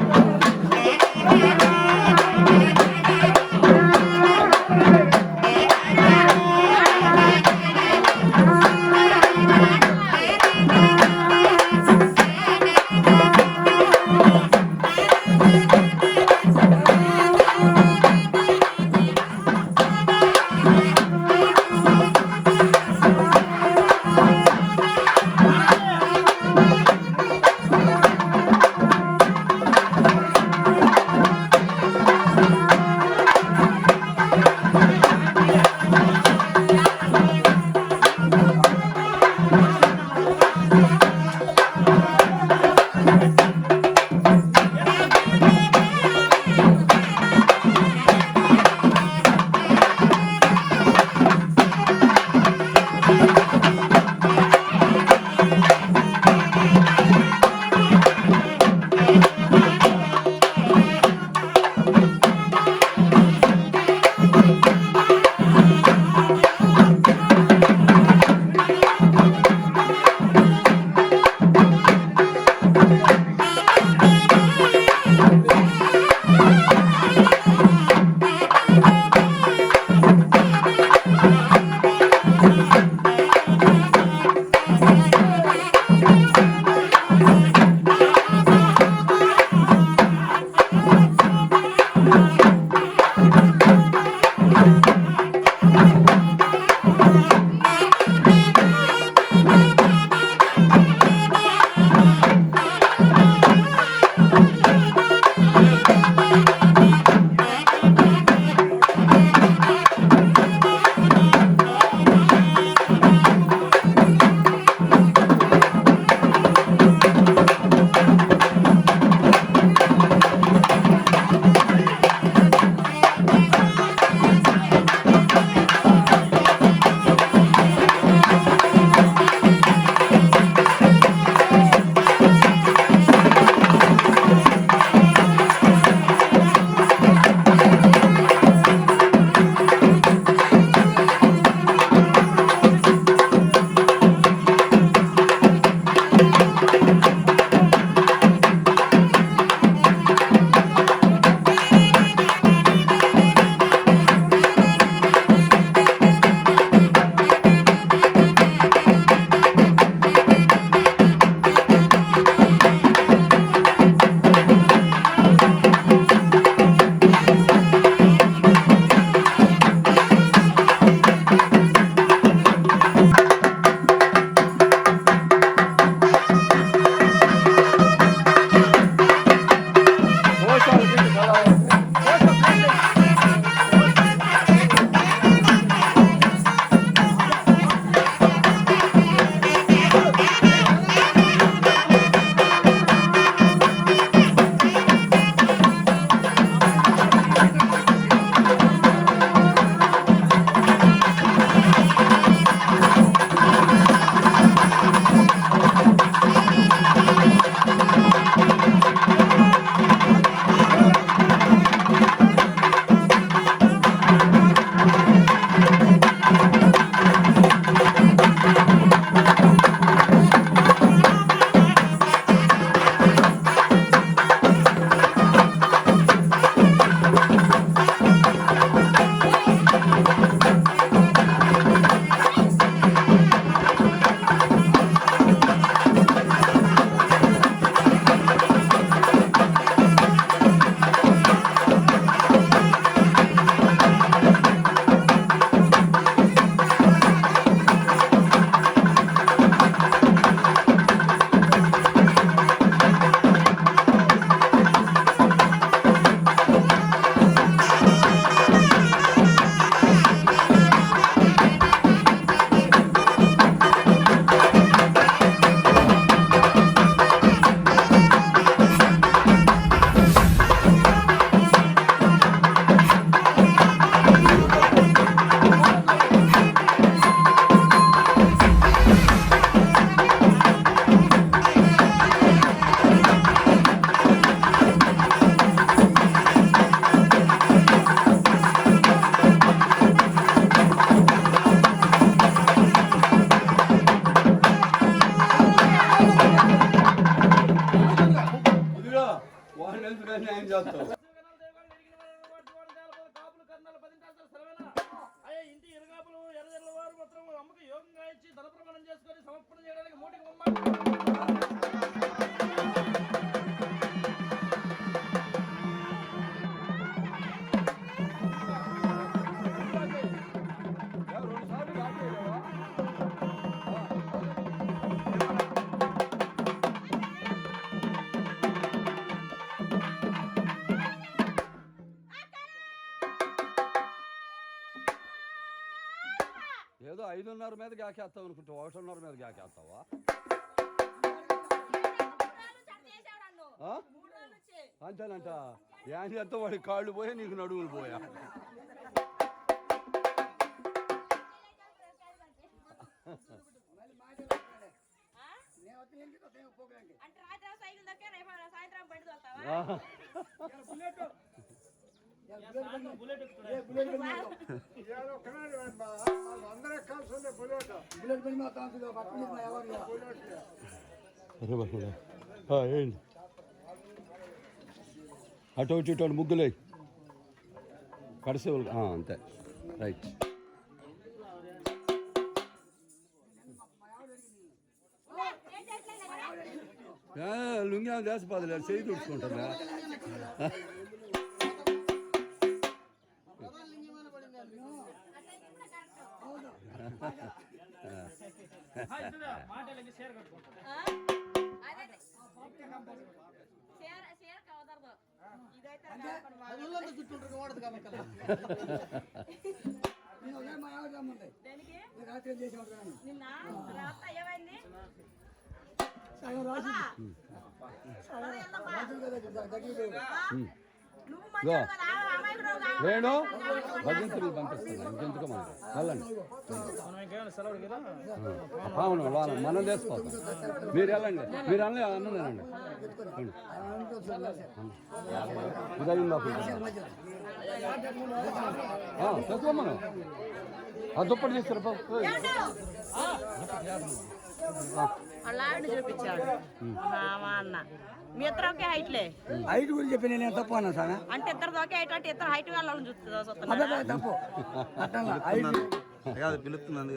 ధనప్రమాణం చేసుకొని సమర్పణ చేయడానికి మూటికి ముమ్మ ఏదో 5:30 మీద గాకేస్తావు అనుకుంటా 1:30 మీద గాకేస్తావా అంతేనంట యాని అంతా వాడి కాళ్ళు పోయా నీకు నడువులు పోయా ఏంటి అటు ఇటు ముగ్గులే కడిసేవాళ్ళు అంతే రైట్ లుంగి దేశపాదలేదు చేయి తుడుచుకుంటుందా వేణు భజంతులు పంపిస్తున్నా ఇంకెందుకు వెళ్ళండి అవును వాళ్ళు మనం తీసుకోతాం మీరు వెళ్ళండి మీరు అన్నదేనండి తెచ్చుకోమను ఆ దుప్పటి తీసుకురా చూపించాడు అన్న మీ ఇద్దరు ఒకే హైట్లే హైట్ గురించి చెప్పి నేను తప్పు అన్నా సార్ అంటే ఇద్దరు ఒకే హైట్ అంటే ఇద్దరు హైట్ వాళ్ళని తప్పు కాదు పిలుస్తుంది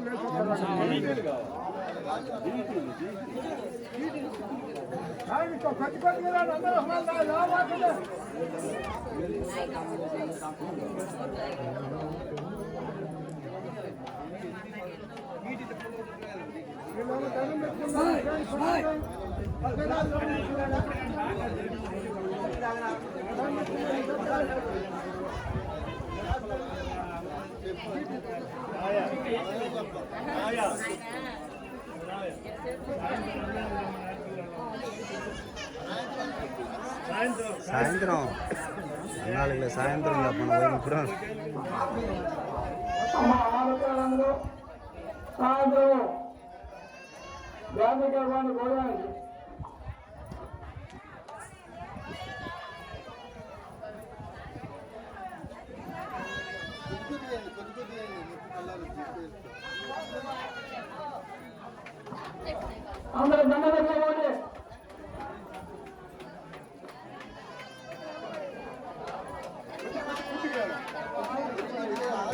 సాయంత్రం 4 సాయంత్రం సాయంత్రం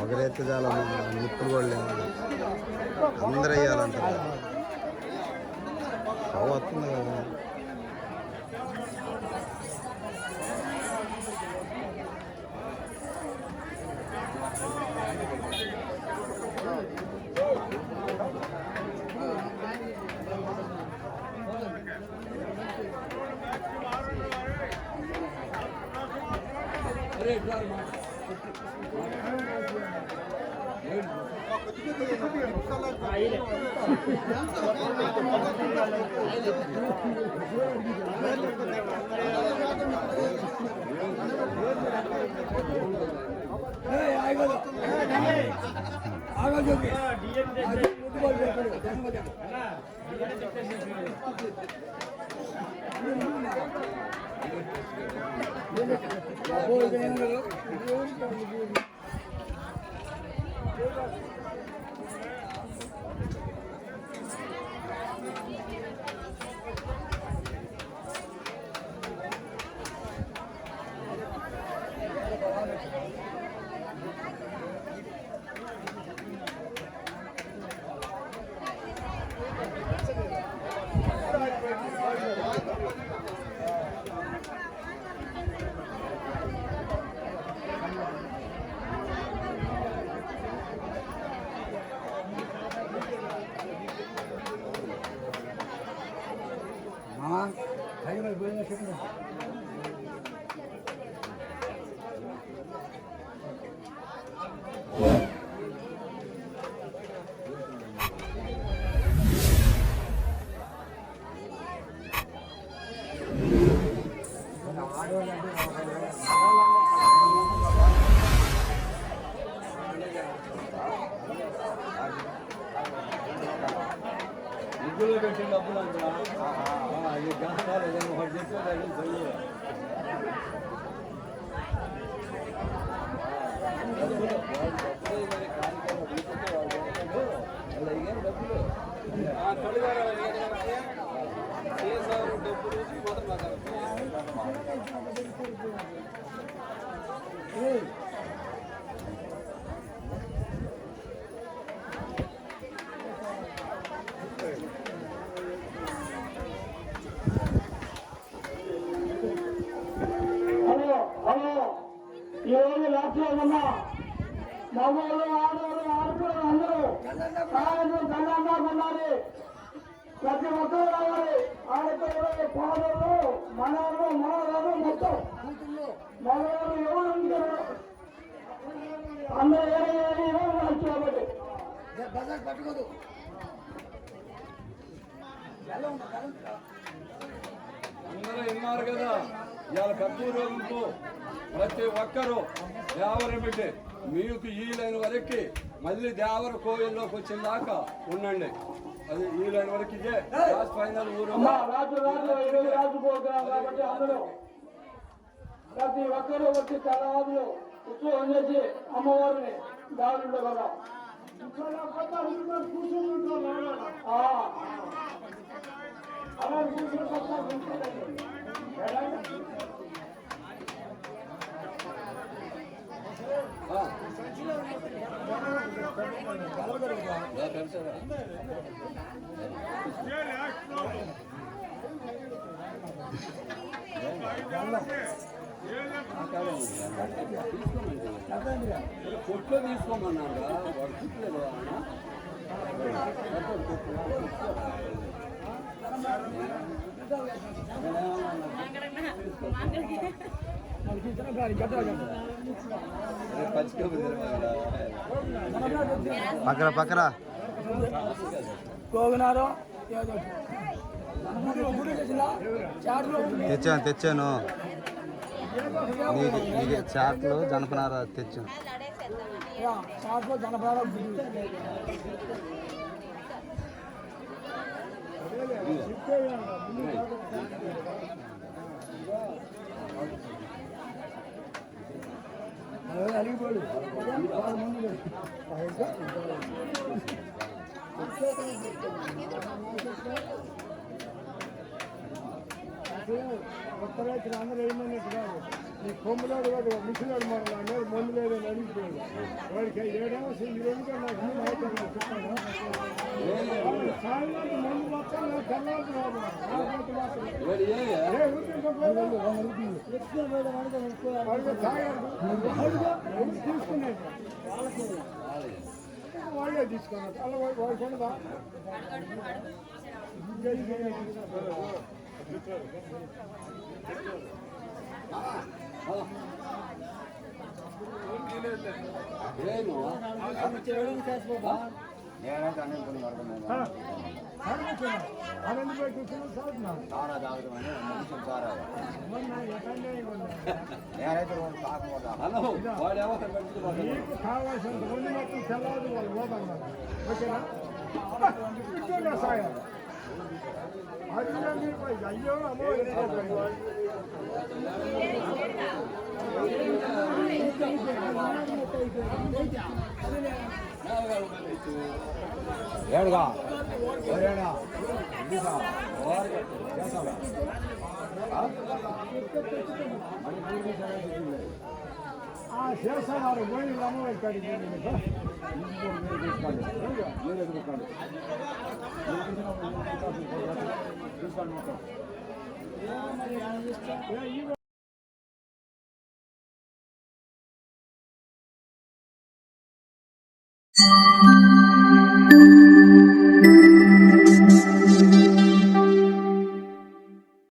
ఒకరైతే చాలా నిప్పులు కూడా లేవు అందరూ వేయాలంటారు వస్తుంది కదా ముగ్గులో పెట్టిన డబ్బులు అంతా ఈ గంటలు ఏదైనా ఒకటి చెప్పేది చెయ్యి. హలో హలో ఈరోజు రాష్ట్రంలో ఉన్న మగవాళ్ళు ఆడవాళ్ళు ఆడపిల్లలు అందరూ సాయంత్రం కళ్యాణంగా ఉండాలి. ప్రతి ఒక్కరు రావాలి. ఆడపిల్లలు కోడలు మనవాళ్ళు మనవాళ్ళు మొత్తం మగవాళ్ళు ఎవరు ఉంటారు అందరూ ఎవరు కాబట్టి పట్టుకోదు అందరూ విన్నారు కదా, ఇవాళ పెద్ద రోజులతో ప్రతి ఒక్కరూ దేవరం పెట్టి మీకు ఈలైన వరకు మళ్ళీ దేవర కోవిల్లోకి వచ్చిన దాకా ఉండండి. అది ఈలైన వరకు ఇదే లాస్ట్ ఫైనల్ ఊరు. రాజు ప్రోగ్రాం కాబట్టి అందరూ ప్రతి ఒక్కరూ వచ్చి తెల్లవారులు ఉత్సవం చేసి అమ్మవారిని దారుండే కదా అలా కొట్లో తీసుకోమన్నారు వాడు కుట్లేదు. పక్కన పక్కన గోగునారు తెచ్చాను నీకు చాట్లు జనపనార తెచ్చాను. చాట్లో జనపనార అలిగిపోడు కొత్త రైతులు అందరూ ఏమన్నట్టు కాదు. ఈ కొమ్ములాడు వాడు మిషిలాడు మాట్లాడే మందు లేదని అడిగిపోయాడు. వాడికి ఏడేమో ఈ రెండు నాకు చెప్పాను. సాయంత్రం మందు మాత్రం తెల్లారి తీసుకున్నాడు. వాళ్ళే తీసుకున్నారు. అలా వాడు కొనదా కావాల్సినంత మంది మాత్రం తెల్లవారు వాళ్ళు పోతారు. ఓకేనా? సాయం అయ్యో అమ్మో ఏడుగా చేస్తున్నారు పోయి అమ్మవారి కాడికి తీసుకోండి.